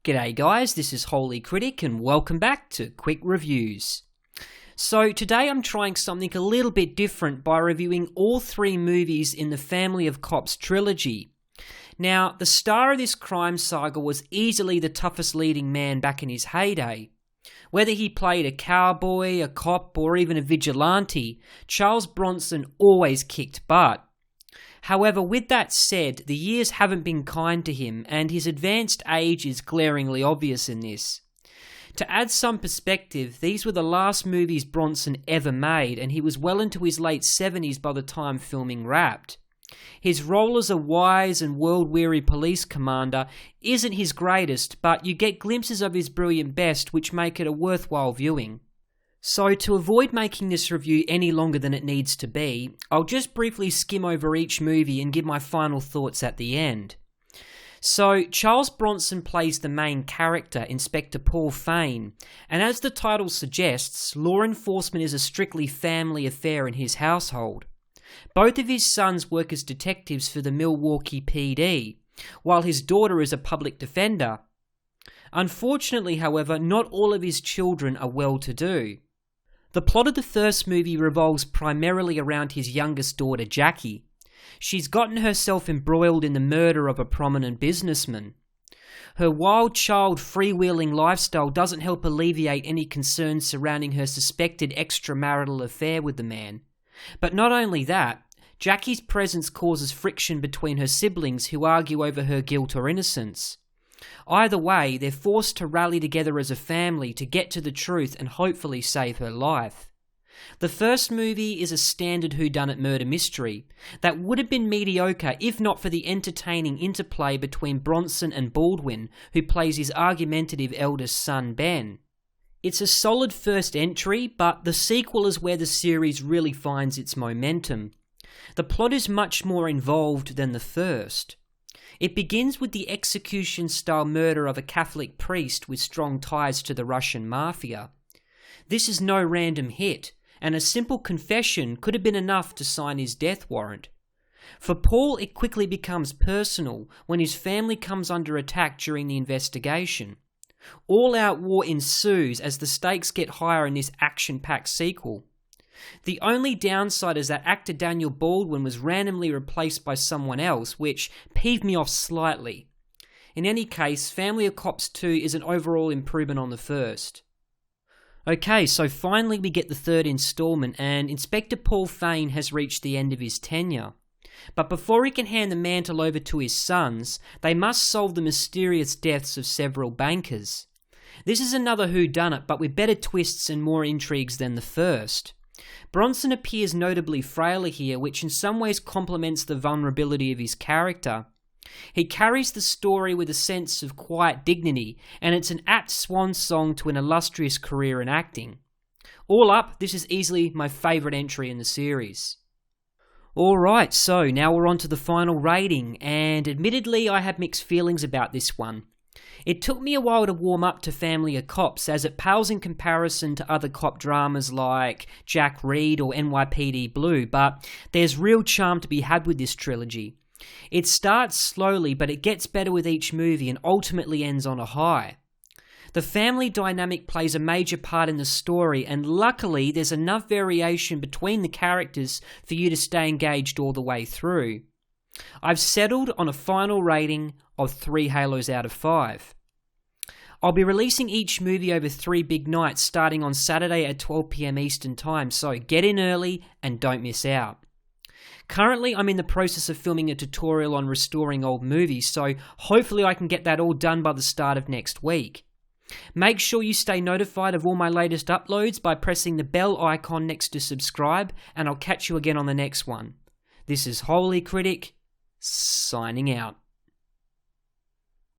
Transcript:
G'day guys, this is Holy Critic and welcome back to Quick Reviews. So today I'm trying something a little bit different by reviewing all three movies in the Family of Cops trilogy. Now, the star of this crime saga was easily the toughest leading man back in his heyday. Whether he played a cowboy, a cop, or even a vigilante, Charles Bronson always kicked butt. However, with that said, the years haven't been kind to him, and his advanced age is glaringly obvious in this. To add some perspective, these were the last movies Bronson ever made, and he was well into his late 70s by the time filming wrapped. His role as a wise and world-weary police commander isn't his greatest, but you get glimpses of his brilliant best which make it a worthwhile viewing. So to avoid making this review any longer than it needs to be, I'll just briefly skim over each movie and give my final thoughts at the end. So Charles Bronson plays the main character, Inspector Paul Fane, and as the title suggests, law enforcement is a strictly family affair in his household. Both of his sons work as detectives for the Milwaukee PD, while his daughter is a public defender. Unfortunately, however, not all of his children are well-to-do. The plot of the first movie revolves primarily around his youngest daughter, Jackie. She's gotten herself embroiled in the murder of a prominent businessman. Her wild child freewheeling lifestyle doesn't help alleviate any concerns surrounding her suspected extramarital affair with the man. But not only that, Jackie's presence causes friction between her siblings who argue over her guilt or innocence. Either way, they're forced to rally together as a family to get to the truth and hopefully save her life. The first movie is a standard whodunit murder mystery that would have been mediocre if not for the entertaining interplay between Bronson and Baldwin, who plays his argumentative eldest son Ben. It's a solid first entry, but the sequel is where the series really finds its momentum. The plot is much more involved than the first. It begins with the execution-style murder of a Catholic priest with strong ties to the Russian mafia. This is no random hit, and a simple confession could have been enough to sign his death warrant. For Paul, it quickly becomes personal when his family comes under attack during the investigation. All-out war ensues as the stakes get higher in this action-packed sequel. The only downside is that actor Daniel Baldwin was randomly replaced by someone else, which peeved me off slightly. In any case, Family of Cops 2 is an overall improvement on the first. Okay, so finally we get the third installment, and Inspector Paul Fane has reached the end of his tenure. But before he can hand the mantle over to his sons, they must solve the mysterious deaths of several bankers. This is another whodunit, but with better twists and more intrigues than the first. Bronson appears notably frailer here, which in some ways complements the vulnerability of his character. He carries the story with a sense of quiet dignity, and it's an apt swan song to an illustrious career in acting. All up, this is easily my favourite entry in the series. Alright, so now we're on to the final rating, and admittedly I have mixed feelings about this one. It took me a while to warm up to Family of Cops, as it pales in comparison to other cop dramas like Jack Reed or NYPD Blue, but there's real charm to be had with this trilogy. It starts slowly, but it gets better with each movie and ultimately ends on a high. The family dynamic plays a major part in the story, and luckily there's enough variation between the characters for you to stay engaged all the way through. I've settled on a final rating of 3 Halos out of 5. I'll be releasing each movie over 3 big nights starting on Saturday at 12 PM Eastern Time, so get in early and don't miss out. Currently, I'm in the process of filming a tutorial on restoring old movies, so hopefully I can get that all done by the start of next week. Make sure you stay notified of all my latest uploads by pressing the bell icon next to subscribe, and I'll catch you again on the next one. This is Holy Critic, signing out.